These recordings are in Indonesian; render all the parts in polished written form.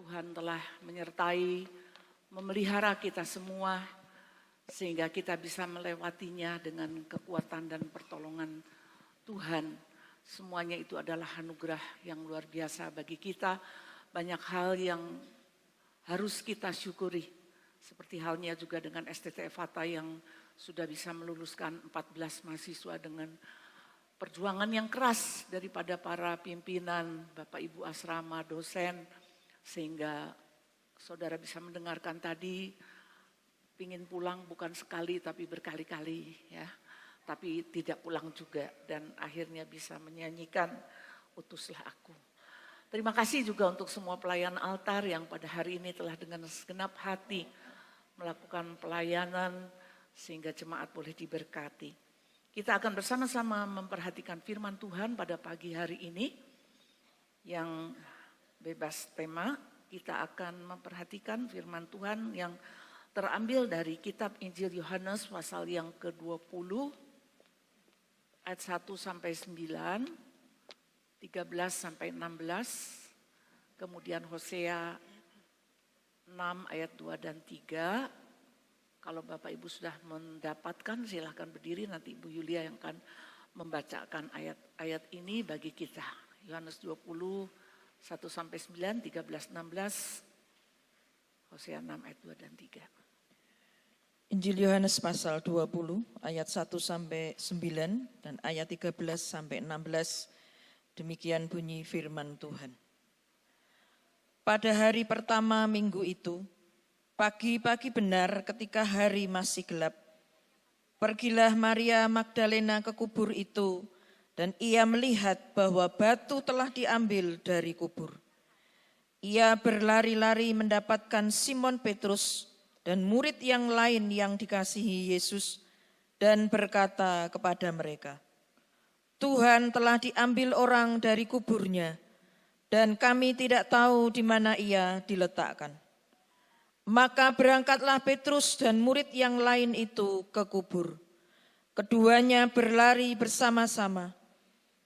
Tuhan telah menyertai, memelihara kita semua, sehingga kita bisa melewatinya dengan kekuatan dan pertolongan Tuhan. Semuanya itu adalah anugerah yang luar biasa bagi kita. Banyak hal yang harus kita syukuri. Seperti halnya juga dengan STT Fata yang sudah bisa meluluskan 14 mahasiswa dengan perjuangan yang keras daripada para pimpinan, Bapak Ibu asrama, dosen, sehingga saudara bisa mendengarkan tadi, pingin pulang bukan sekali tapi berkali-kali ya, tapi tidak pulang juga dan akhirnya bisa menyanyikan Utuslah Aku. Terima kasih juga untuk semua pelayan altar yang pada hari ini telah dengan segenap hati melakukan pelayanan sehingga jemaat boleh diberkati. Kita akan bersama-sama memperhatikan firman Tuhan pada pagi hari ini yang bebas tema. Kita akan memperhatikan firman Tuhan yang terambil dari kitab Injil Yohanes pasal yang ke-20 ayat 1 sampai 9, 13 sampai 16, kemudian Hosea 6 ayat 2 dan 3. Kalau Bapak Ibu sudah mendapatkan silahkan berdiri, nanti Ibu Yulia yang akan membacakan ayat-ayat ini bagi kita. Yohanes 20 1 sampai 9, 13, 16, Hosea 6 ayat 2 dan 3. Injil Yohanes pasal 20 ayat 1 sampai 9 dan ayat 13 sampai 16. Demikian bunyi firman Tuhan. Pada hari pertama minggu itu, pagi-pagi benar ketika hari masih gelap, pergilah Maria Magdalena ke kubur itu dan ia melihat bahwa batu telah diambil dari kubur. Ia berlari-lari mendapatkan Simon Petrus dan murid yang lain yang dikasihi Yesus dan berkata kepada mereka, Tuhan telah diambil orang dari kuburnya dan kami tidak tahu di mana ia diletakkan. Maka berangkatlah Petrus dan murid yang lain itu ke kubur. Keduanya berlari bersama-sama.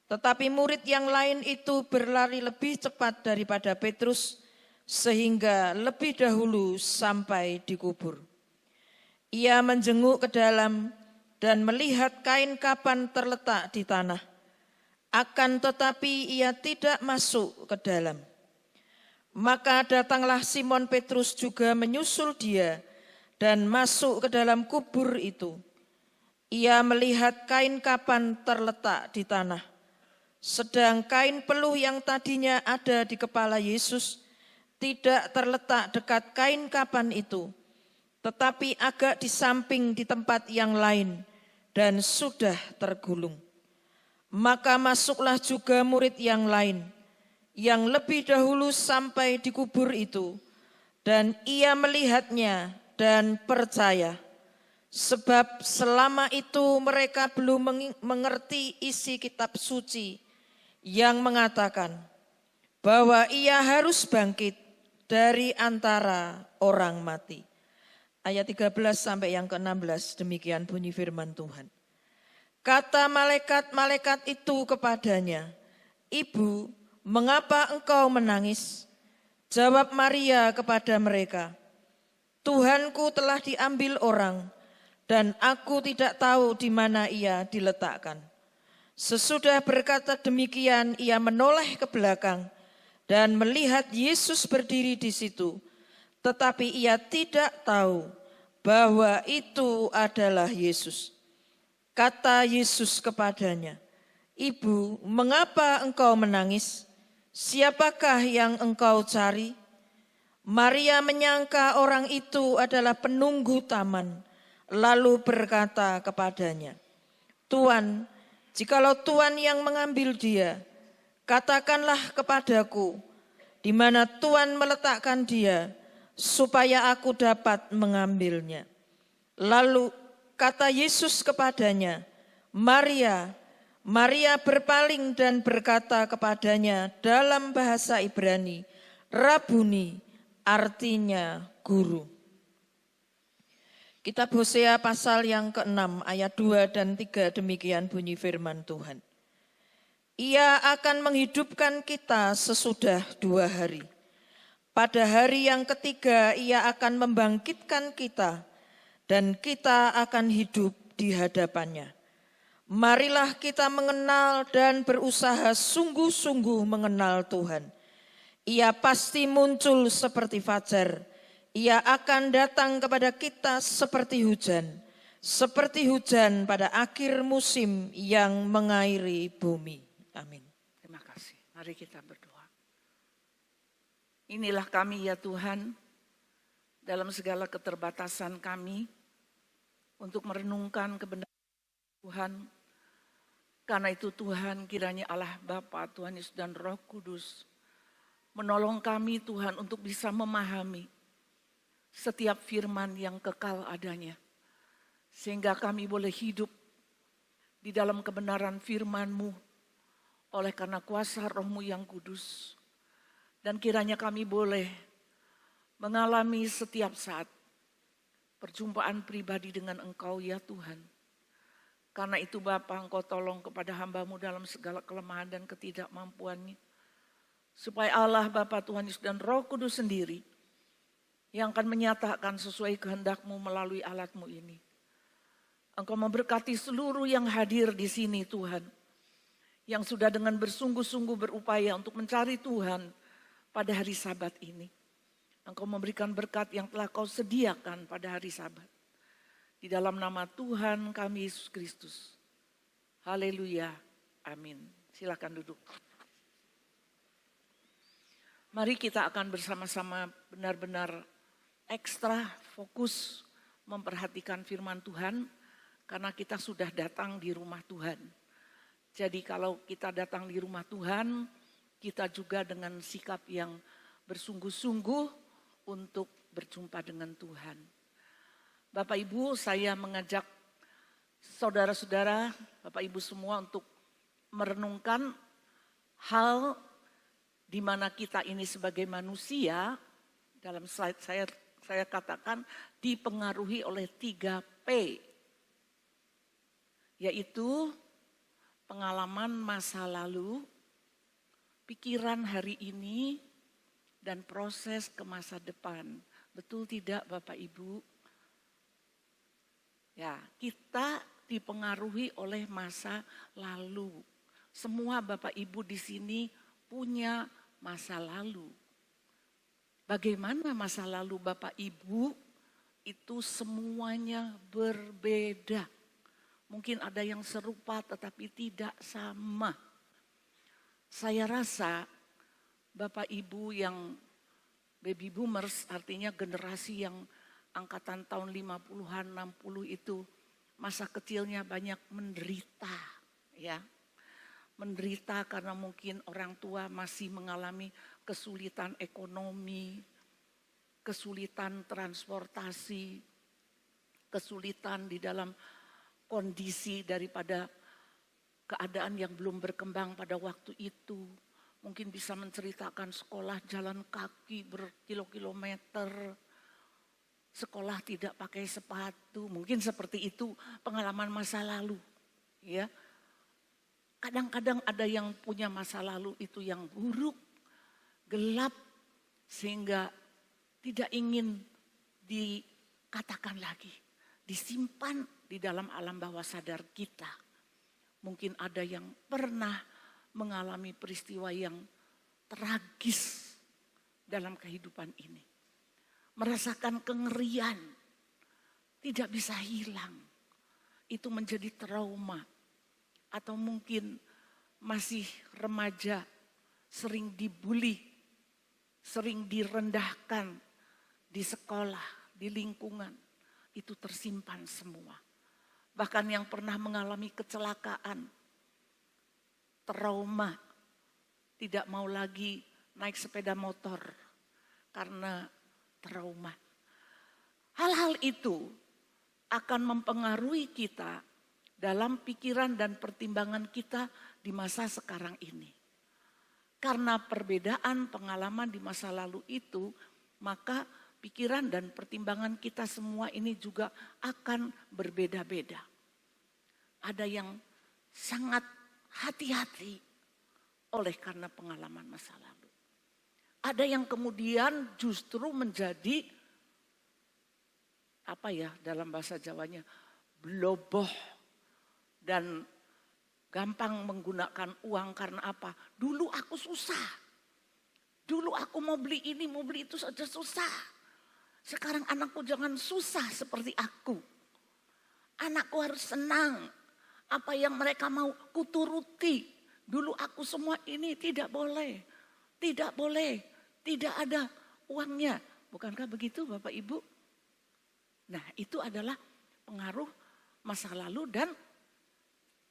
Tetapi murid yang lain itu berlari lebih cepat daripada Petrus, sehingga lebih dahulu sampai di kubur. Ia menjenguk ke dalam dan melihat kain kapan terletak di tanah. Akan tetapi ia tidak masuk ke dalam. Maka datanglah Simon Petrus juga menyusul dia dan masuk ke dalam kubur itu. Ia melihat kain kapan terletak di tanah. Sedang kain peluh yang tadinya ada di kepala Yesus tidak terletak dekat kain kapan itu, tetapi agak di samping di tempat yang lain dan sudah tergulung. Maka masuklah juga murid yang lain, yang lebih dahulu sampai di kubur itu, dan ia melihatnya dan percaya. Sebab selama itu mereka belum mengerti isi kitab suci yang mengatakan bahwa ia harus bangkit dari antara orang mati. Ayat 13 sampai yang ke-16, demikian bunyi firman Tuhan. Kata malaikat-malaikat itu kepadanya, Ibu, mengapa engkau menangis? Jawab Maria kepada mereka, Tuhanku telah diambil orang dan aku tidak tahu di mana ia diletakkan. Sesudah berkata demikian, ia menoleh ke belakang dan melihat Yesus berdiri di situ. Tetapi ia tidak tahu bahwa itu adalah Yesus. Kata Yesus kepadanya, Ibu, mengapa engkau menangis? Siapakah yang engkau cari? Maria menyangka orang itu adalah penunggu taman, lalu berkata kepadanya, Tuan, jikalau Tuhan yang mengambil dia, katakanlah kepadaku di mana Tuhan meletakkan dia, supaya aku dapat mengambilnya. Lalu kata Yesus kepadanya, Maria. Maria berpaling dan berkata kepadanya dalam bahasa Ibrani, Rabuni, artinya guru. Kitab Hosea pasal yang ke-6 ayat 2 dan 3 demikian bunyi firman Tuhan. Ia akan menghidupkan kita sesudah 2 hari. Pada hari yang ketiga Ia akan membangkitkan kita dan kita akan hidup di hadapannya. Marilah kita mengenal dan berusaha sungguh-sungguh mengenal Tuhan. Ia pasti muncul seperti fajar. Ia akan datang kepada kita seperti hujan pada akhir musim yang mengairi bumi. Amin. Terima kasih. Mari kita berdoa. Inilah kami ya Tuhan, dalam segala keterbatasan kami, untuk merenungkan kebenaran Tuhan. Karena itu Tuhan, kiranya Allah Bapa, Tuhan Yesus dan Roh Kudus menolong kami Tuhan untuk bisa memahami setiap firman yang kekal adanya. Sehingga kami boleh hidup di dalam kebenaran firman-Mu oleh karena kuasa Roh-Mu yang kudus. Dan kiranya kami boleh mengalami setiap saat perjumpaan pribadi dengan Engkau ya Tuhan. Karena itu Bapa, Engkau tolong kepada hamba-Mu dalam segala kelemahan dan ketidakmampuannya. Supaya Allah Bapa, Tuhan Yesus dan Roh Kudus sendiri yang akan menyatakan sesuai kehendak-Mu melalui alat-Mu ini. Engkau memberkati seluruh yang hadir di sini Tuhan. Yang sudah dengan bersungguh-sungguh berupaya untuk mencari Tuhan pada hari Sabat ini. Engkau memberikan berkat yang telah Kau sediakan pada hari Sabat. Di dalam nama Tuhan kami Yesus Kristus. Haleluya. Amin. Silakan duduk. Mari kita akan bersama-sama benar-benar ekstra fokus memperhatikan firman Tuhan. Karena kita sudah datang di rumah Tuhan. Jadi kalau kita datang di rumah Tuhan, kita juga dengan sikap yang bersungguh-sungguh untuk berjumpa dengan Tuhan. Bapak Ibu, saya mengajak saudara-saudara, Bapak Ibu semua untuk merenungkan hal di mana kita ini sebagai manusia, dalam slide saya katakan dipengaruhi oleh 3P. Yaitu pengalaman masa lalu, pikiran hari ini, dan proses ke masa depan. Betul tidak Bapak Ibu? Ya, kita dipengaruhi oleh masa lalu. Semua Bapak Ibu di sini punya masa lalu. Bagaimana masa lalu Bapak Ibu? Itu semuanya berbeda. Mungkin ada yang serupa tetapi tidak sama. Saya rasa Bapak Ibu yang baby boomers, artinya generasi yang angkatan tahun 50-an, 60 itu masa kecilnya banyak menderita, ya. Menderita karena mungkin orang tua masih mengalami kesulitan ekonomi, kesulitan transportasi, kesulitan di dalam kondisi daripada keadaan yang belum berkembang pada waktu itu. Mungkin bisa menceritakan sekolah jalan kaki berkilo-kilometer, sekolah tidak pakai sepatu, mungkin seperti itu pengalaman masa lalu. Ya, kadang-kadang ada yang punya masa lalu itu yang buruk, gelap, sehingga tidak ingin dikatakan lagi, disimpan di dalam alam bawah sadar kita. Mungkin ada yang pernah mengalami peristiwa yang tragis dalam kehidupan ini. Merasakan kengerian, tidak bisa hilang. Itu menjadi trauma. Atau mungkin masih remaja, sering dibully, sering direndahkan di sekolah, di lingkungan. Itu tersimpan semua. Bahkan yang pernah mengalami kecelakaan, trauma, tidak mau lagi naik sepeda motor karena trauma. Hal-hal itu akan mempengaruhi kita dalam pikiran dan pertimbangan kita di masa sekarang ini. Karena perbedaan pengalaman di masa lalu itu, maka pikiran dan pertimbangan kita semua ini juga akan berbeda-beda. Ada yang sangat hati-hati oleh karena pengalaman masa lalu. Ada yang kemudian justru menjadi apa ya dalam bahasa Jawanya, bloboh dan gampang menggunakan uang karena apa? Dulu aku susah. Dulu aku mau beli ini, mau beli itu saja susah. Sekarang anakku jangan susah seperti aku. Anakku harus senang. Apa yang mereka mau kuturuti. Dulu aku semua ini tidak boleh. Tidak boleh. Tidak ada uangnya. Bukankah begitu Bapak Ibu? Nah itu adalah pengaruh masa lalu dan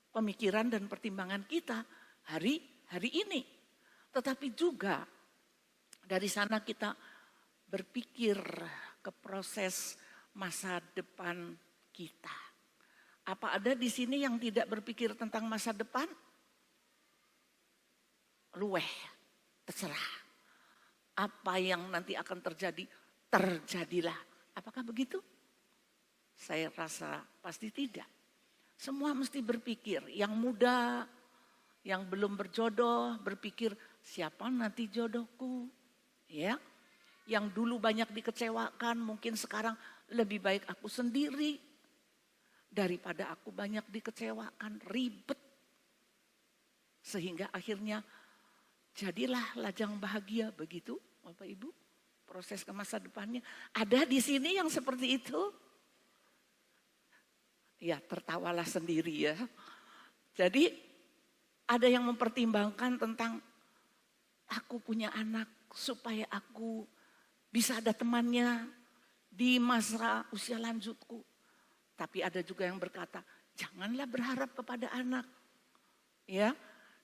pemikiran dan pertimbangan kita hari ini. Tetapi juga dari sana kita berpikir ke proses masa depan kita. Apa ada di sini yang tidak berpikir tentang masa depan? Luweh, terserah. Apa yang nanti akan terjadi, terjadilah. Apakah begitu? Saya rasa pasti tidak. Semua mesti berpikir, yang muda, yang belum berjodoh, berpikir siapa nanti jodohku. Ya, yang dulu banyak dikecewakan, mungkin sekarang lebih baik aku sendiri daripada aku banyak dikecewakan, ribet. Sehingga akhirnya jadilah lajang bahagia, begitu Bapak Ibu. Proses ke masa depannya. Ada di sini yang seperti itu? Ya tertawalah sendiri ya. Jadi ada yang mempertimbangkan tentang aku punya anak supaya aku bisa ada temannya di masa usia lanjutku. Tapi ada juga yang berkata, janganlah berharap kepada anak. Ya,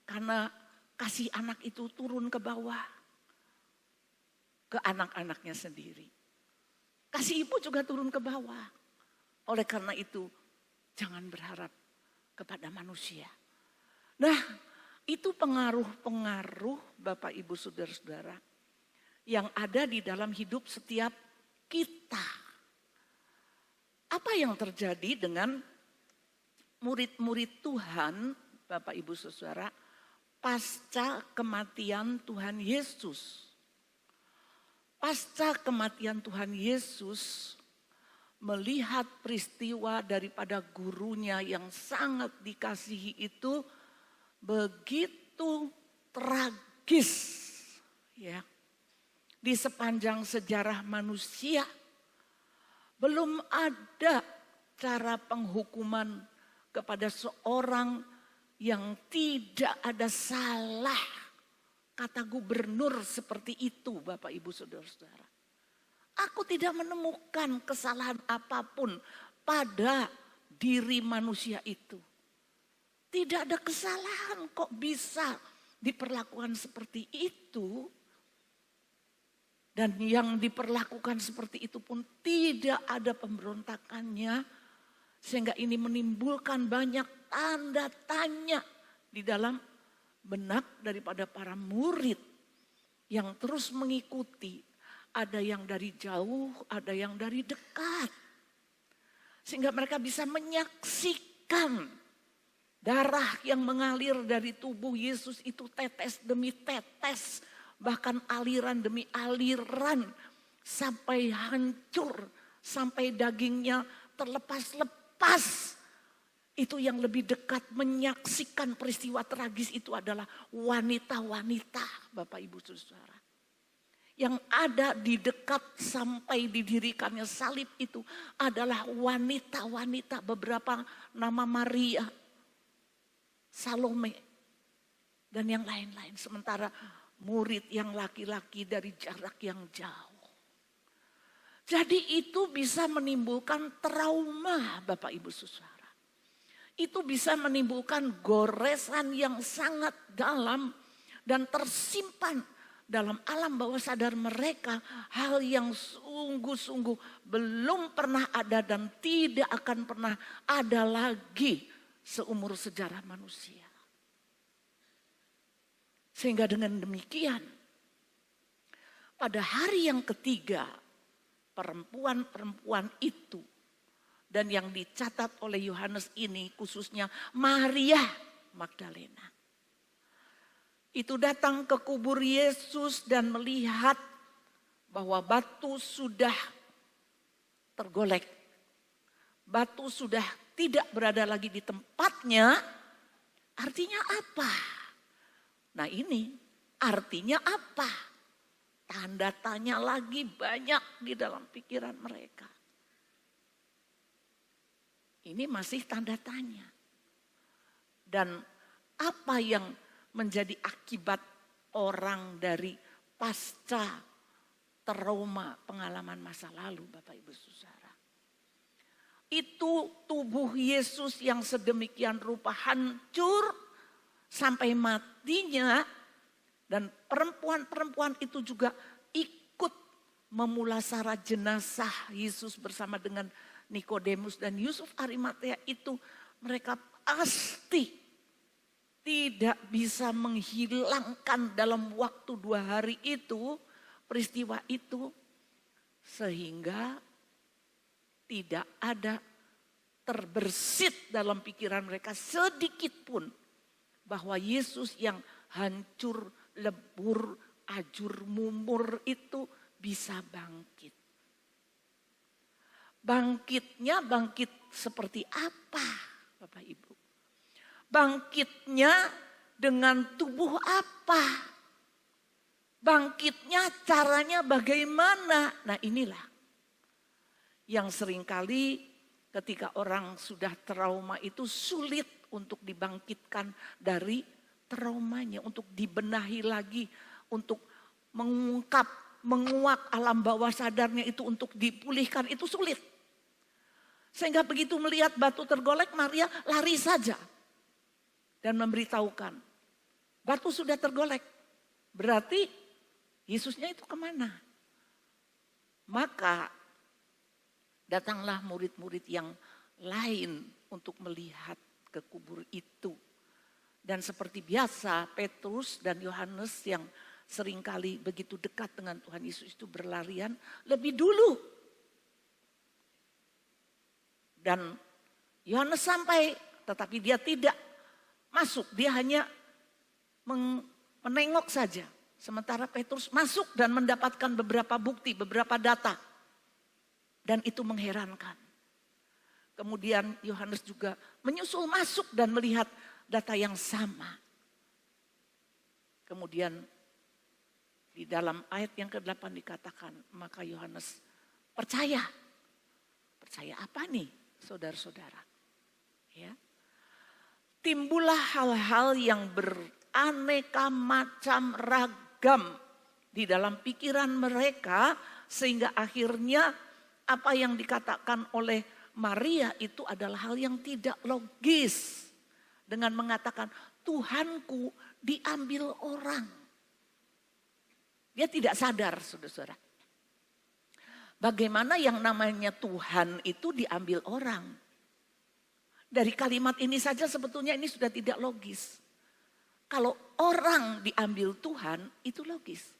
karena kasih anak itu turun ke bawah. Ke anak-anaknya sendiri. Kasih ibu juga turun ke bawah. Oleh karena itu, jangan berharap kepada manusia. Nah, itu pengaruh-pengaruh Bapak Ibu Saudara-saudara yang ada di dalam hidup setiap kita. Apa yang terjadi dengan murid-murid Tuhan, Bapak Ibu Saudara, pasca kematian Tuhan Yesus. Pasca kematian Tuhan Yesus, melihat peristiwa daripada gurunya yang sangat dikasihi itu begitu tragis. Ya. Di sepanjang sejarah manusia, belum ada cara penghukuman kepada seorang yang tidak ada salah. Kata gubernur seperti itu Bapak Ibu Saudara-saudara. Aku tidak menemukan kesalahan apapun pada diri manusia itu. Tidak ada kesalahan, kok bisa diperlakukan seperti itu. Dan yang diperlakukan seperti itu pun tidak ada pemberontakannya. Sehingga ini menimbulkan banyak tanda tanya di dalam benak daripada para murid yang terus mengikuti. Ada yang dari jauh, ada yang dari dekat. Sehingga mereka bisa menyaksikan darah yang mengalir dari tubuh Yesus itu tetes demi tetes. Bahkan aliran demi aliran sampai hancur, sampai dagingnya terlepas-lepas. Itu yang lebih dekat menyaksikan peristiwa tragis itu adalah wanita-wanita, Bapak Ibu Saudara. Yang ada di dekat sampai didirikannya salib itu adalah wanita-wanita, beberapa nama Maria, Salome, dan yang lain-lain. Sementara murid yang laki-laki dari jarak yang jauh. Jadi itu bisa menimbulkan trauma Bapak Ibu Saudara. Itu bisa menimbulkan goresan yang sangat dalam dan tersimpan dalam alam bawah sadar mereka. Hal yang sungguh-sungguh belum pernah ada dan tidak akan pernah ada lagi seumur sejarah manusia. Sehingga dengan demikian, pada hari yang ketiga, perempuan-perempuan itu, dan yang dicatat oleh Yohanes ini khususnya Maria Magdalena. itu datang ke kubur Yesus dan melihat bahwa batu sudah tergolek. Batu sudah tidak berada lagi di tempatnya. Artinya apa? Nah ini artinya apa? Tanda tanya lagi banyak di dalam pikiran mereka. Ini masih tanda tanya. Dan apa yang menjadi akibat orang dari pasca trauma pengalaman masa lalu, Bapak Ibu Saudara? Itu tubuh Yesus yang sedemikian rupa hancur sampai matinya. Dan perempuan-perempuan itu juga ikut memulasara jenazah Yesus bersama dengan Nikodemus dan Yusuf Arimatea itu. Mereka pasti tidak bisa menghilangkan dalam waktu 2 hari itu peristiwa itu. Sehingga tidak ada terbersit dalam pikiran mereka sedikit pun bahwa Yesus yang hancur, lebur, ajur, mumur itu bisa bangkit. Bangkitnya bangkit seperti apa, Bapak Ibu? Bangkitnya dengan tubuh apa? Bangkitnya caranya bagaimana? Nah inilah yang seringkali ketika orang sudah trauma itu sulit untuk dibangkitkan dari traumanya, untuk dibenahi lagi, untuk mengungkap, menguak alam bawah sadarnya itu untuk dipulihkan itu sulit. Sehingga begitu melihat batu tergolek, Maria lari saja dan memberitahukan, batu sudah tergolek, berarti Yesusnya itu kemana? Maka datanglah murid-murid yang lain untuk melihat ke kubur itu. Dan seperti biasa Petrus dan Yohanes yang seringkali begitu dekat dengan Tuhan Yesus itu berlarian lebih dulu. Dan Yohanes sampai tetapi dia tidak masuk, dia hanya menengok saja. Sementara Petrus masuk dan mendapatkan beberapa bukti, beberapa data. Dan itu mengherankan. Kemudian Yohanes juga menyusul masuk dan melihat data yang sama. Kemudian di dalam ayat yang ke-8 dikatakan, maka Yohanes percaya. Percaya apa nih saudara-saudara? Ya. Timbullah hal-hal yang beraneka macam ragam di dalam pikiran mereka sehingga akhirnya apa yang dikatakan oleh Maria itu adalah hal yang tidak logis. Dengan mengatakan Tuhanku diambil orang. Dia tidak sadar saudara-saudara. Bagaimana yang namanya Tuhan itu diambil orang. Dari kalimat ini saja sebetulnya ini sudah tidak logis. Kalau orang diambil Tuhan itu logis.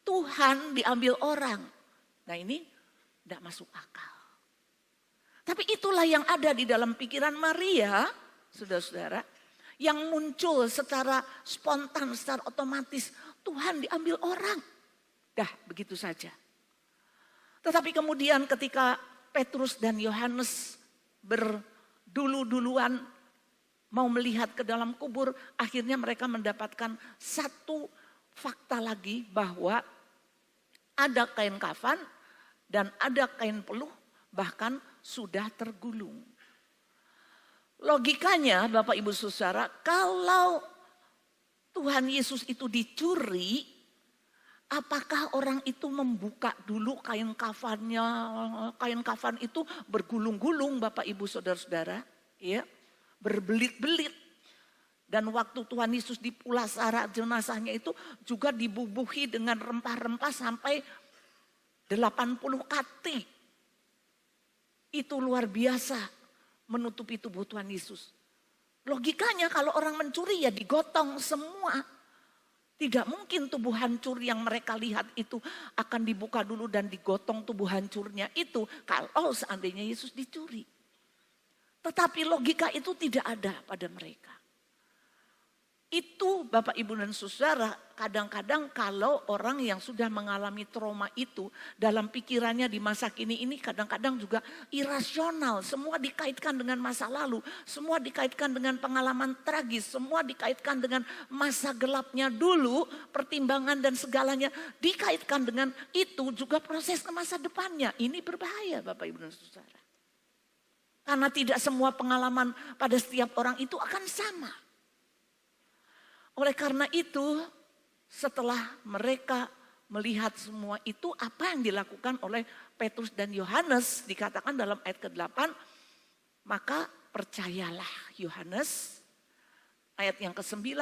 Tuhan diambil orang. Nah ini tidak masuk akal. Tapi itulah yang ada di dalam pikiran Maria, saudara-saudara, yang muncul secara spontan, secara otomatis. Tuhan diambil orang. Dah begitu saja. Tetapi kemudian ketika Petrus dan Yohanes berdulu-duluan mau melihat ke dalam kubur, akhirnya mereka mendapatkan satu fakta lagi bahwa ada kain kafan dan ada kain peluh bahkan sudah tergulung. Logikanya Bapak Ibu Saudara, kalau Tuhan Yesus itu dicuri, apakah orang itu membuka dulu kain kafannya? Kain kafan itu bergulung-gulung Bapak Ibu Saudara-saudara, ya, berbelit-belit. Dan waktu Tuhan Yesus dipulasara jenazahnya itu juga dibubuhi dengan rempah-rempah sampai 80 kati. Itu luar biasa menutupi tubuh Tuhan Yesus. Logikanya kalau orang mencuri ya digotong semua. Tidak mungkin tubuh hancur yang mereka lihat itu akan dibuka dulu dan digotong tubuh hancurnya itu kalau seandainya Yesus dicuri. Tetapi logika itu tidak ada pada mereka. Itu Bapak Ibu dan Saudara, kadang-kadang kalau orang yang sudah mengalami trauma itu dalam pikirannya di masa kini ini kadang-kadang juga irasional. Semua dikaitkan dengan masa lalu, semua dikaitkan dengan pengalaman tragis, semua dikaitkan dengan masa gelapnya dulu, pertimbangan dan segalanya dikaitkan dengan itu juga proses ke masa depannya. Ini berbahaya Bapak Ibu dan Saudara. Karena tidak semua pengalaman pada setiap orang itu akan sama. Oleh karena itu, setelah mereka melihat semua itu, apa yang dilakukan oleh Petrus dan Yohanes, dikatakan dalam ayat ke-8, maka percayalah Yohanes, ayat yang ke-9,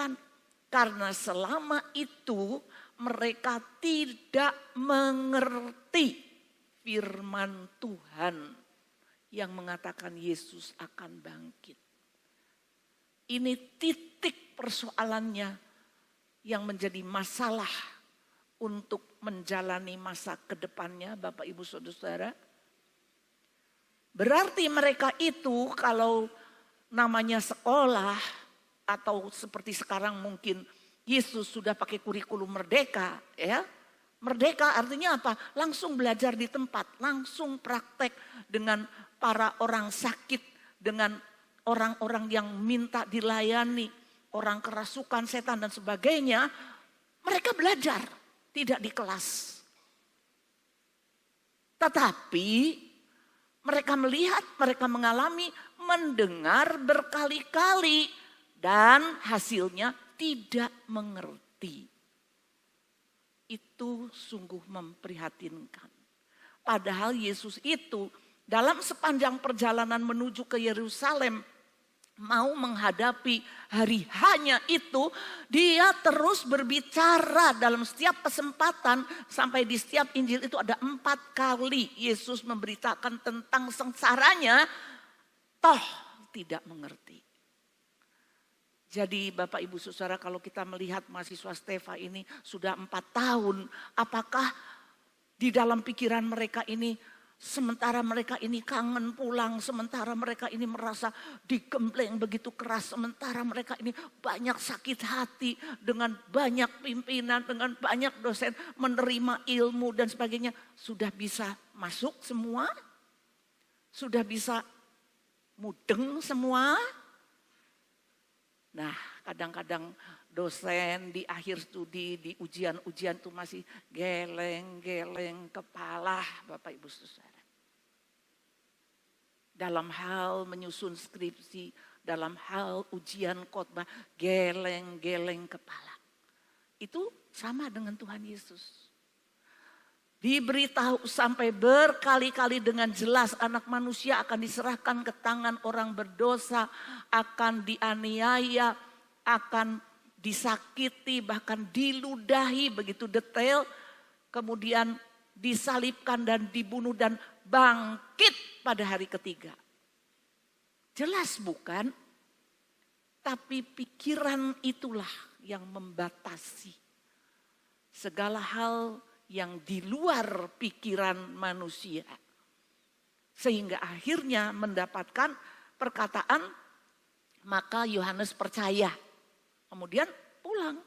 karena selama itu mereka tidak mengerti firman Tuhan yang mengatakan Yesus akan bangkit. Ini titik persoalannya yang menjadi masalah untuk menjalani masa kedepannya Bapak Ibu Saudara. Berarti mereka itu kalau namanya sekolah atau seperti sekarang mungkin Yesus sudah pakai kurikulum merdeka ya. Merdeka artinya apa? Langsung belajar di tempat, langsung praktek dengan para orang sakit, dengan orang-orang yang minta dilayani, orang kerasukan, setan dan sebagainya, mereka belajar, tidak di kelas. Tetapi mereka melihat, mereka mengalami, mendengar berkali-kali dan hasilnya tidak mengerti. Itu sungguh memprihatinkan. Padahal Yesus itu dalam sepanjang perjalanan menuju ke Yerusalem, mau menghadapi hari hanya itu, dia terus berbicara dalam setiap kesempatan. Sampai di setiap Injil itu ada 4 kali Yesus memberitakan tentang sengsaranya, toh tidak mengerti. Jadi Bapak Ibu Saudara, kalau kita melihat mahasiswa Stefa ini sudah 4 tahun, apakah di dalam pikiran mereka ini, sementara mereka ini kangen pulang, sementara mereka ini merasa digembleng begitu keras, sementara mereka ini banyak sakit hati dengan banyak pimpinan, dengan banyak dosen, menerima ilmu dan sebagainya. Sudah bisa masuk semua? Sudah bisa mudeng semua? Nah, kadang-kadang dosen di akhir studi, di ujian-ujian itu masih geleng-geleng kepala Bapak Ibu Saudara. Dalam hal menyusun skripsi, dalam hal ujian khotbah, geleng-geleng kepala. Itu sama dengan Tuhan Yesus. Diberitahu sampai berkali-kali dengan jelas anak manusia akan diserahkan ke tangan orang berdosa, akan dianiaya, akan disakiti, bahkan diludahi begitu detail. Kemudian disalibkan dan dibunuh dan bangkit pada hari ketiga. Jelas bukan? Tapi pikiran itulah yang membatasi segala hal yang di luar pikiran manusia. Sehingga akhirnya mendapatkan perkataan, maka Yohanes percaya. Kemudian pulang.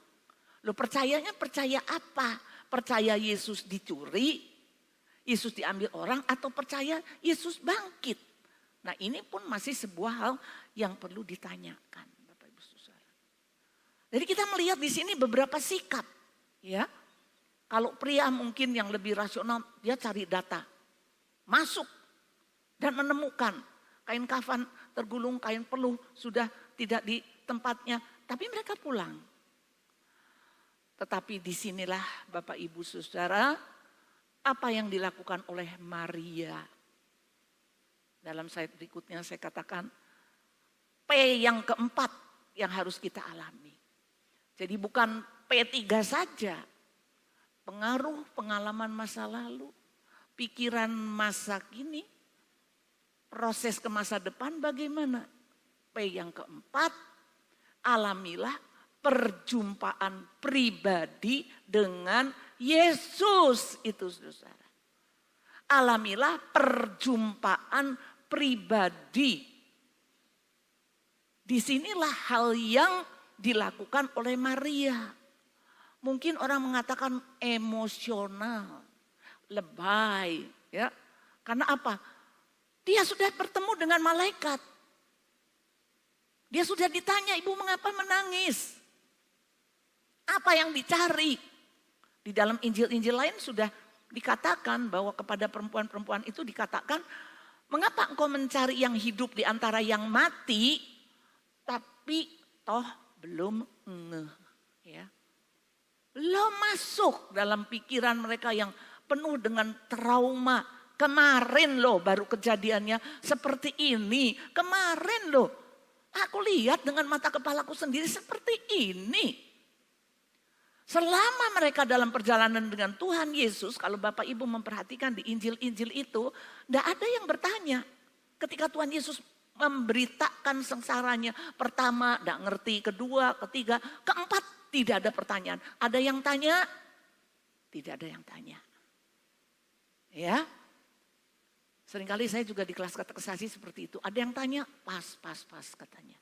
Lo percayanya percaya apa? Percaya Yesus dicuri, Yesus diambil orang, atau percaya Yesus bangkit? Nah, ini pun masih sebuah hal yang perlu ditanyakan, Bapak Ibu Saudara. Jadi kita melihat di sini beberapa sikap, ya. Kalau pria mungkin yang lebih rasional, dia cari data, masuk dan menemukan kain kafan tergulung, kain peluh sudah tidak di tempatnya, tapi mereka pulang. Tetapi disinilah Bapak Ibu Saudara, apa yang dilakukan oleh Maria. Dalam slide berikutnya saya katakan, P yang keempat yang harus kita alami. Jadi bukan P3 saja, pengaruh pengalaman masa lalu, pikiran masa kini, proses ke masa depan bagaimana. P yang keempat, alamilah perjumpaan pribadi dengan Yesus itu saudara. Alamilah perjumpaan pribadi. Disinilah hal yang dilakukan oleh Maria. Mungkin orang mengatakan emosional, lebay, ya. Karena apa? Dia sudah bertemu dengan malaikat. Dia sudah ditanya, ibu mengapa menangis? Apa yang dicari? Di dalam Injil-Injil lain sudah dikatakan bahwa kepada perempuan-perempuan itu dikatakan, mengapa engkau mencari yang hidup di antara yang mati, tapi toh belum ngeh, ya. Belum masuk dalam pikiran mereka yang penuh dengan trauma. Kemarin loh baru kejadiannya seperti ini. Kemarin loh aku lihat dengan mata kepalaku sendiri seperti ini. Selama mereka dalam perjalanan dengan Tuhan Yesus, kalau Bapak Ibu memperhatikan di Injil-Injil itu, tidak ada yang bertanya. Ketika Tuhan Yesus memberitakan sengsaranya, pertama tidak ngerti, kedua, ketiga, keempat tidak ada pertanyaan. Ada yang tanya? Tidak ada yang tanya. Ya, seringkali saya juga di kelas katekisasi seperti itu. Ada yang tanya, pas katanya.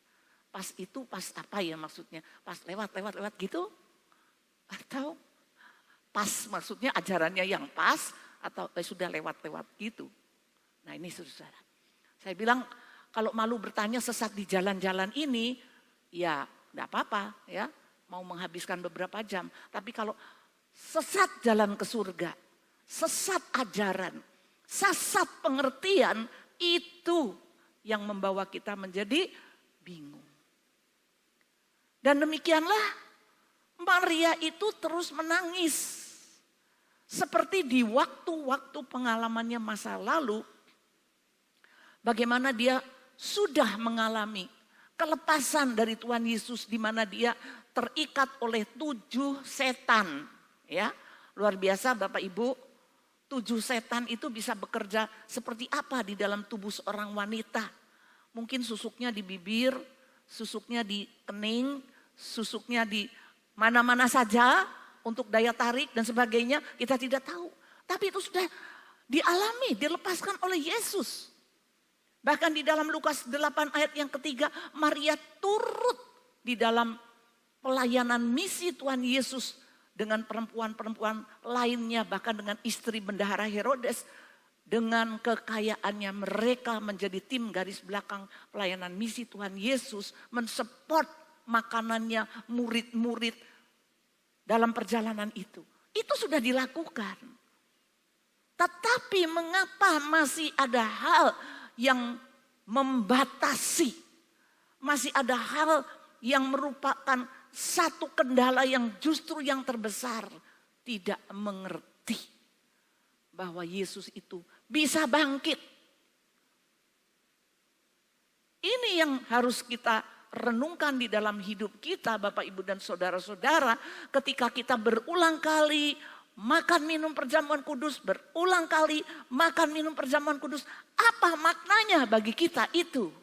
Pas itu pas apa ya maksudnya? Pas lewat gitu? Atau pas maksudnya ajarannya yang pas atau sudah lewat gitu. Nah ini saudara. Saya bilang kalau malu bertanya sesat di jalan-jalan ini ya enggak apa-apa ya. Mau menghabiskan beberapa jam. Tapi kalau sesat jalan ke surga, sesat ajaran, sesat pengertian itu yang membawa kita menjadi bingung. Dan demikianlah Maria itu terus menangis. Seperti di waktu-waktu pengalamannya masa lalu. Bagaimana dia sudah mengalami kelepasan dari Tuhan Yesus. Di mana dia terikat oleh 7 setan. Ya, luar biasa Bapak Ibu. 7 setan itu bisa bekerja seperti apa di dalam tubuh seorang wanita. Mungkin susuknya di bibir, susuknya di kening, susuknya di mana-mana saja untuk daya tarik dan sebagainya kita tidak tahu. Tapi itu sudah dialami, dilepaskan oleh Yesus. Bahkan di dalam Lukas 8 ayat yang ketiga, Maria turut di dalam pelayanan misi Tuhan Yesus dengan perempuan-perempuan lainnya, bahkan dengan istri bendahara Herodes. Dengan kekayaannya mereka menjadi tim garis belakang pelayanan misi Tuhan Yesus, mensupport makanannya, murid-murid dalam perjalanan itu. Itu sudah dilakukan. Tetapi mengapa masih ada hal yang membatasi? Masih ada hal yang merupakan satu kendala yang justru yang terbesar. Tidak mengerti bahwa Yesus itu bisa bangkit. Ini yang harus kita renungkan di dalam hidup kita Bapak Ibu dan saudara-saudara, ketika kita berulang kali makan minum perjamuan kudus, berulang kali makan minum perjamuan kudus, apa maknanya bagi kita itu?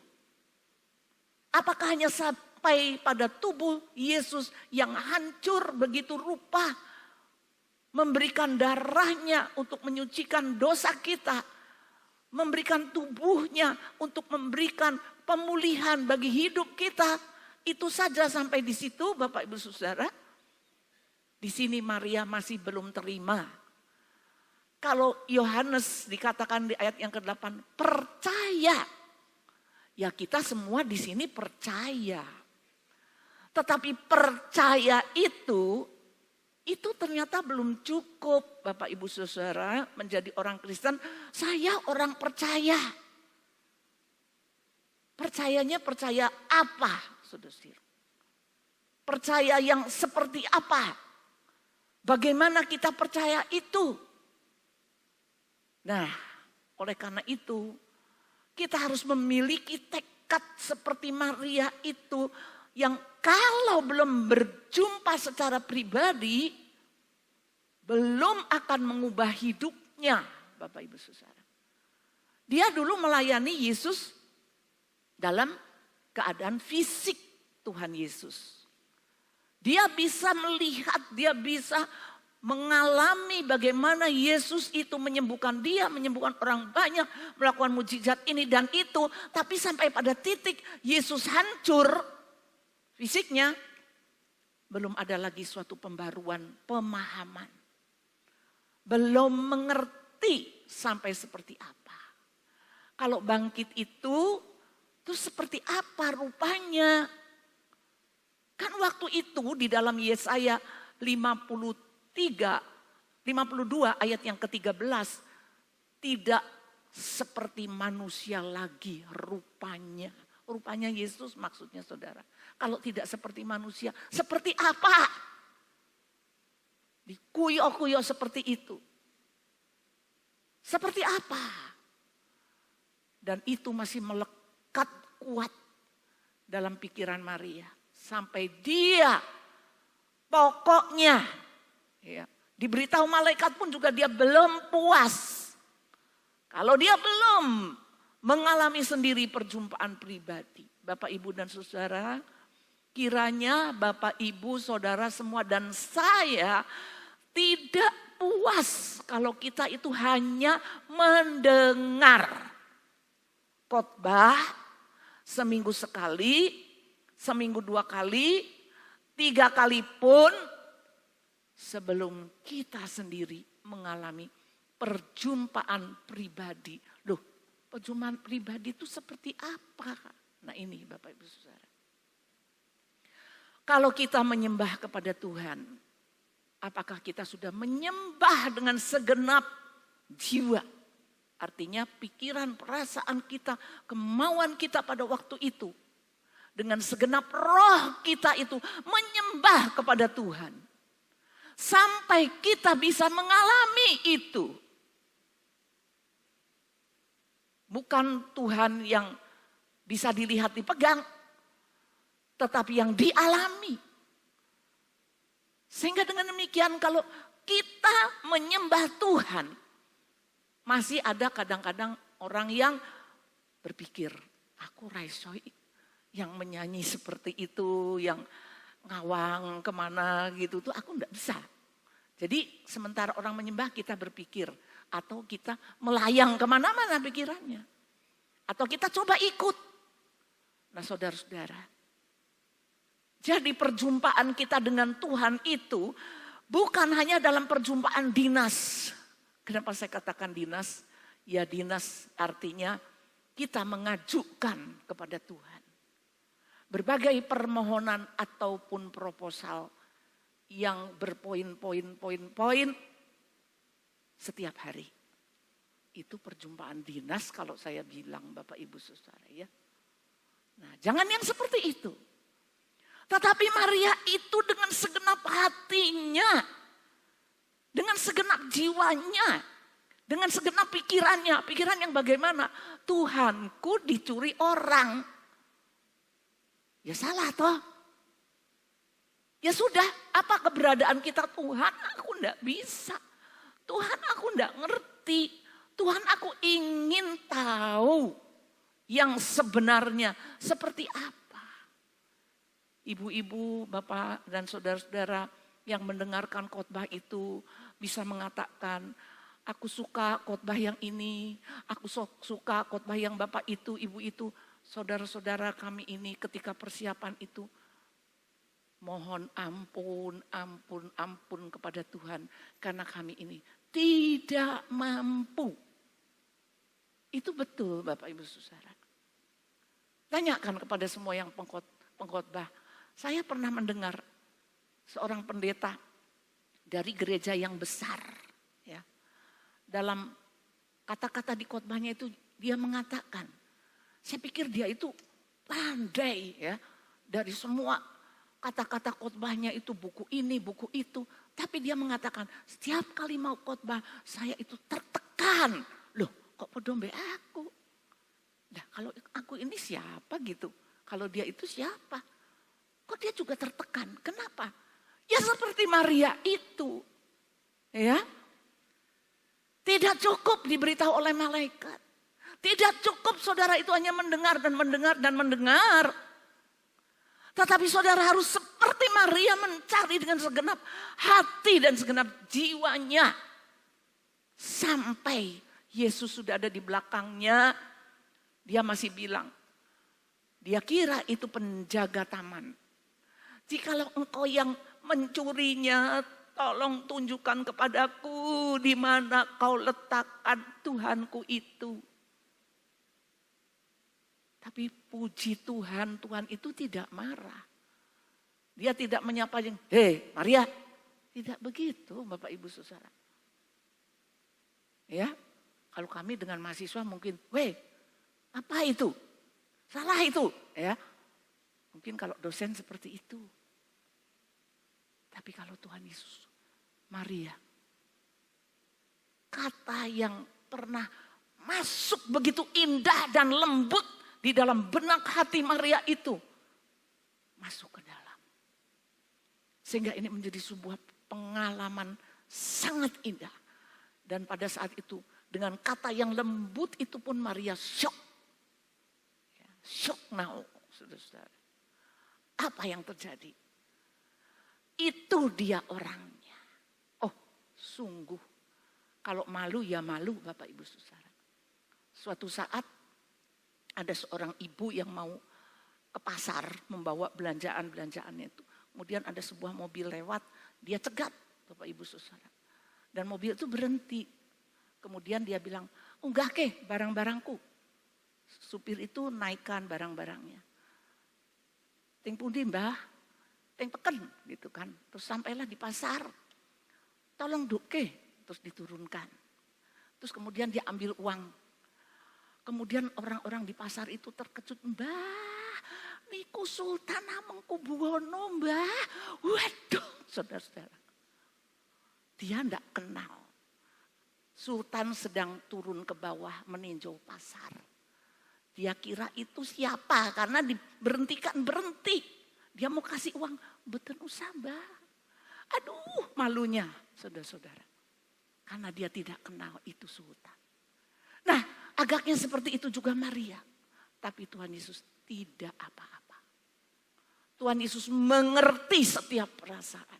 Apakah hanya sampai pada tubuh Yesus yang hancur begitu rupa, memberikan darahnya untuk menyucikan dosa kita, memberikan tubuhnya untuk memberikan pemulihan bagi hidup kita. Itu saja sampai di situ Bapak Ibu Saudara. Di sini Maria masih belum terima. Kalau Yohanes dikatakan di ayat yang ke-8 percaya. Ya kita semua di sini percaya. Tetapi percaya itu ternyata belum cukup Bapak Ibu Saudara menjadi orang Kristen. Saya orang percaya. Percayanya percaya apa, saudara? Percaya yang seperti apa? Bagaimana kita percaya itu? Nah, oleh karena itu kita harus memiliki tekad seperti Maria itu yang kalau belum berjumpa secara pribadi belum akan mengubah hidupnya, Bapak Ibu Saudara. Dia dulu melayani Yesus dalam keadaan fisik Tuhan Yesus. Dia bisa melihat, dia bisa mengalami bagaimana Yesus itu menyembuhkan dia, menyembuhkan orang banyak, melakukan mujizat ini dan itu. Tapi sampai pada titik Yesus hancur fisiknya, belum ada lagi suatu pembaruan pemahaman. Belum mengerti sampai seperti apa. Kalau bangkit itu seperti apa rupanya? Kan waktu itu di dalam Yesaya 52 ayat yang ke-13. Tidak seperti manusia lagi rupanya. Rupanya Yesus maksudnya saudara. Kalau tidak seperti manusia, seperti apa? Dikuyo-kuyo seperti itu. Seperti apa? Dan itu masih melekat kuat dalam pikiran Maria. Sampai dia pokoknya ya, diberitahu malaikat pun juga dia belum puas. Kalau dia belum mengalami sendiri perjumpaan pribadi. Bapak, Ibu, dan Saudara, kiranya Bapak, Ibu, Saudara semua dan saya tidak puas kalau kita itu hanya mendengar khotbah seminggu sekali, seminggu 2 kali, 3 kali pun sebelum kita sendiri mengalami perjumpaan pribadi. Loh, perjumpaan pribadi itu seperti apa? Nah ini Bapak, Ibu, Saudara. Kalau kita menyembah kepada Tuhan, apakah kita sudah menyembah dengan segenap jiwa? Artinya pikiran, perasaan kita, kemauan kita pada waktu itu. Dengan segenap roh kita itu menyembah kepada Tuhan. Sampai kita bisa mengalami itu. Bukan Tuhan yang bisa dilihat dipegang, tetapi yang dialami. Sehingga dengan demikian kalau kita menyembah Tuhan, masih ada kadang-kadang orang yang berpikir, aku raisoi yang menyanyi seperti itu, yang ngawang kemana gitu tuh aku enggak bisa. Jadi sementara orang menyembah kita berpikir, atau kita melayang kemana-mana pikirannya. Atau kita coba ikut. Nah saudara-saudara, jadi perjumpaan kita dengan Tuhan itu bukan hanya dalam perjumpaan dinas. Kenapa saya katakan dinas? Ya dinas artinya kita mengajukan kepada Tuhan berbagai permohonan ataupun proposal yang berpoin-poin setiap hari. Itu perjumpaan dinas kalau saya bilang Bapak, Ibu, Saudara ya. Nah jangan yang seperti itu. Tetapi Maria itu dengan segenap hatinya, dengan segenap jiwanya, dengan segenap pikirannya. Pikiran yang bagaimana? Tuhanku dicuri orang. Ya salah toh. Ya sudah, apa keberadaan kita? Tuhan aku enggak bisa. Tuhan aku enggak ngerti. Tuhan aku ingin tahu yang sebenarnya seperti apa. Ibu-ibu, bapak dan saudara-saudara yang mendengarkan khotbah itu bisa mengatakan, aku suka khotbah yang ini, aku suka khotbah yang bapak itu, ibu itu. Saudara-saudara kami ini ketika persiapan itu, mohon ampun kepada Tuhan. Karena kami ini tidak mampu. Itu betul Bapak Ibu Saudara. Tanyakan kepada semua yang pengkhotbah. Saya pernah mendengar seorang pendeta dari gereja yang besar. Ya, dalam kata-kata di khotbahnya itu dia mengatakan, saya pikir dia itu pandai ya dari semua kata-kata khotbahnya itu, buku ini, buku itu. Tapi dia mengatakan, setiap kali mau khotbah, saya itu tertekan. Loh, kok podombe aku? Nah, kalau aku ini siapa gitu? Kalau dia itu siapa? Kok dia juga tertekan? Kenapa? Ya seperti Maria itu. Ya. Tidak cukup diberitahu oleh malaikat. Tidak cukup saudara itu hanya mendengar dan mendengar dan mendengar. Tetapi saudara harus seperti Maria mencari dengan segenap hati dan segenap jiwanya. Sampai Yesus sudah ada di belakangnya, dia masih bilang, dia kira itu penjaga taman. Jikalau engkau yang mencurinya, tolong tunjukkan kepadaku di mana kau letakkan Tuhanku itu. Tapi puji Tuhan, Tuhan itu tidak marah. Dia tidak menyapa yang, hei Maria. Tidak begitu Bapak Ibu Saudara. Ya, kalau kami dengan mahasiswa mungkin, weh apa itu? Salah itu. Ya, mungkin kalau dosen seperti itu. Tapi kalau Tuhan Yesus, Maria, kata yang pernah masuk begitu indah dan lembut di dalam benak hati Maria itu, masuk ke dalam. Sehingga ini menjadi sebuah pengalaman sangat indah. Dan pada saat itu dengan kata yang lembut itu pun Maria syok. Syok now, saudara-saudara. Apa yang terjadi? Itu dia orangnya. Oh, sungguh. Kalau malu ya malu Bapak Ibu Saudara. Suatu saat ada seorang ibu yang mau ke pasar membawa belanjaan-belanjaannya itu. Kemudian ada sebuah mobil lewat, dia cegat Bapak Ibu Saudara. Dan mobil itu berhenti. Kemudian dia bilang, enggak ke barang-barangku. Supir itu naikkan barang-barangnya. Ting pundi mbah, ting peken gitu kan. Terus sampailah di pasar, tolong duk ke, terus diturunkan. Terus kemudian dia ambil uang. Kemudian orang-orang di pasar itu terkejut, mbah, niku Sultan Hamengkubuwono mbah. Waduh, saudara-saudara. Dia tidak kenal. Sultan sedang turun ke bawah meninjau pasar. Dia kira itu siapa karena diberhentikan, berhenti. Dia mau kasih uang, betul usah mbah. Aduh malunya saudara-saudara. Karena dia tidak kenal itu Sultan. Nah agaknya seperti itu juga Maria. Tapi Tuhan Yesus tidak apa-apa. Tuhan Yesus mengerti setiap perasaan.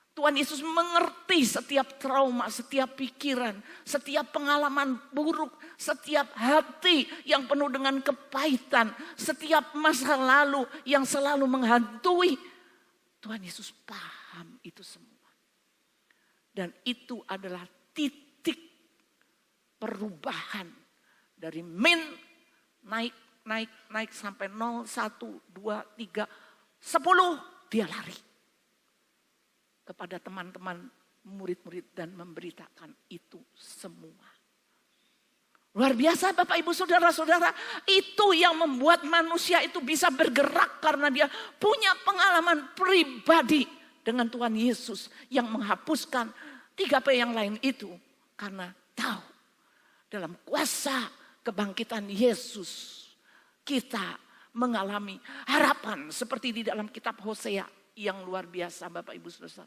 Tuhan Yesus mengerti setiap trauma, setiap pikiran, setiap pengalaman buruk, setiap hati yang penuh dengan kepahitan, setiap masa lalu yang selalu menghantui. Tuhan Yesus paham itu semua. Dan itu adalah titik perubahan dari min naik sampai 0, 1, 2, 3, 10 dia lari. Kepada teman-teman murid-murid dan memberitakan itu semua. Luar biasa Bapak Ibu Saudara-saudara. Itu yang membuat manusia itu bisa bergerak karena dia punya pengalaman pribadi dengan Tuhan Yesus yang menghapuskan 3P yang lain itu. Karena tahu dalam kuasa kebangkitan Yesus kita mengalami harapan seperti di dalam kitab Hosea yang luar biasa Bapak Ibu Saudara.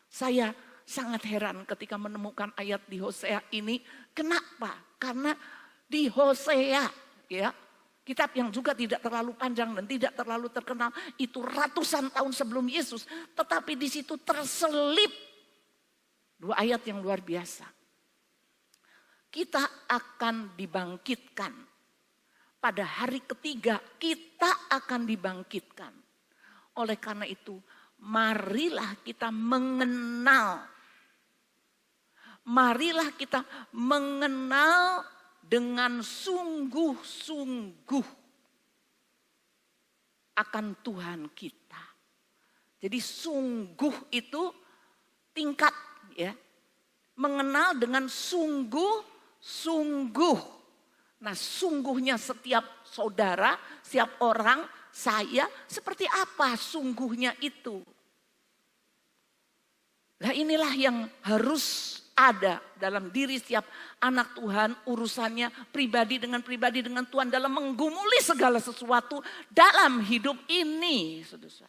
Saya sangat heran ketika menemukan ayat di Hosea ini. Kenapa? Karena di Hosea ya, kitab yang juga tidak terlalu panjang dan tidak terlalu terkenal, itu ratusan tahun sebelum Yesus, tetapi di situ terselip 2 ayat yang luar biasa. Kita akan dibangkitkan. Pada hari ketiga kita akan dibangkitkan. Oleh karena itu marilah kita mengenal. Marilah kita mengenal dengan sungguh-sungguh akan Tuhan kita. Jadi sungguh itu tingkat ya. Mengenal dengan sungguh-sungguh. Nah sungguhnya setiap saudara, setiap orang, saya seperti apa sungguhnya itu. Nah inilah yang harus ada dalam diri setiap anak Tuhan, urusannya pribadi dengan Tuhan dalam menggumuli segala sesuatu dalam hidup ini. Saudara.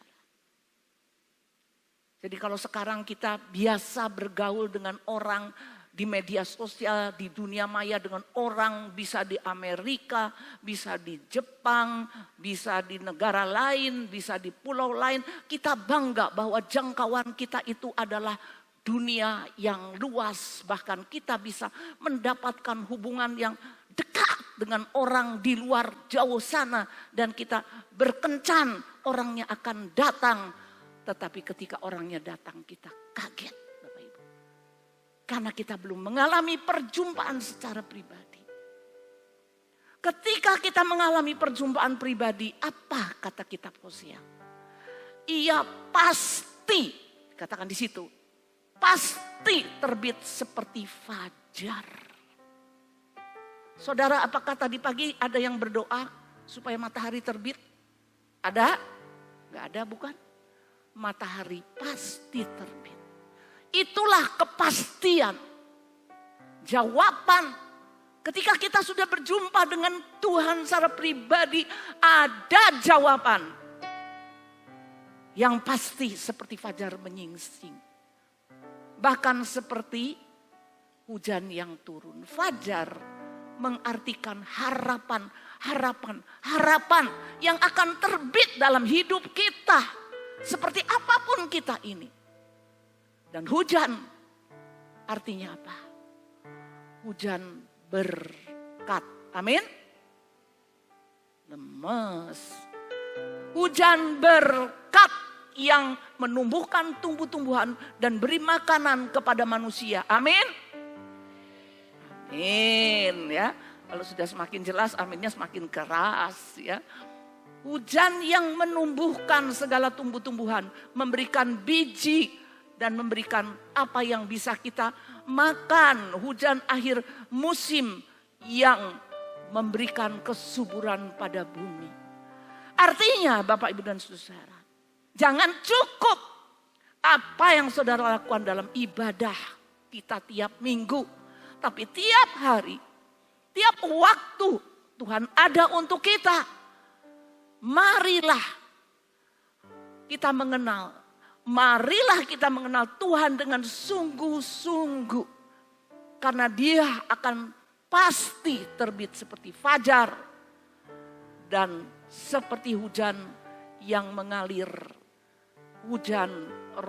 Jadi kalau sekarang kita biasa bergaul dengan orang di media sosial, di dunia maya dengan orang bisa di Amerika, bisa di Jepang, bisa di negara lain, bisa di pulau lain. Kita bangga bahwa jangkauan kita itu adalah dunia yang luas. Bahkan kita bisa mendapatkan hubungan yang dekat dengan orang di luar jauh sana. Dan kita berkencan orangnya akan datang. Tetapi ketika orangnya datang kita kaget Bapak Ibu. Karena kita belum mengalami perjumpaan secara pribadi. Ketika kita mengalami perjumpaan pribadi, apa kata kitab Hosea? Ia pasti, katakan di situ, pasti terbit seperti fajar. Saudara, apakah tadi pagi ada yang berdoa supaya matahari terbit? Ada? Gak ada, bukan? Matahari pasti terbit. Itulah kepastian. Jawaban ketika kita sudah berjumpa dengan Tuhan secara pribadi, ada jawaban. Yang pasti seperti fajar menyingsing. Bahkan seperti hujan yang turun. Fajar mengartikan harapan, harapan yang akan terbit dalam hidup kita. Seperti apapun kita ini. Dan hujan artinya apa? Hujan berkat. Amin. Lemes. Hujan berkat yang menumbuhkan tumbuh-tumbuhan dan beri makanan kepada manusia. Amin. Amin ya. Kalau sudah semakin jelas, aminnya semakin keras ya. Hujan yang menumbuhkan segala tumbuh-tumbuhan, memberikan biji dan memberikan apa yang bisa kita makan. Hujan akhir musim yang memberikan kesuburan pada bumi. Artinya Bapak Ibu dan Saudara, jangan cukup apa yang saudara lakukan dalam ibadah kita tiap minggu. Tapi tiap hari, tiap waktu Tuhan ada untuk kita. Marilah kita mengenal. Marilah kita mengenal Tuhan dengan sungguh-sungguh. Karena Dia akan pasti terbit seperti fajar. Dan seperti hujan yang mengalir. Hujan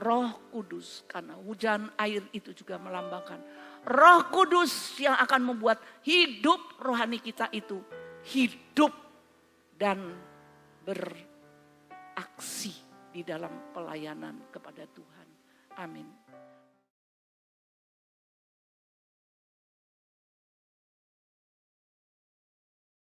Roh Kudus. Karena hujan air itu juga melambangkan Roh Kudus yang akan membuat hidup rohani kita itu hidup dan beraksi di dalam pelayanan kepada Tuhan. Amin.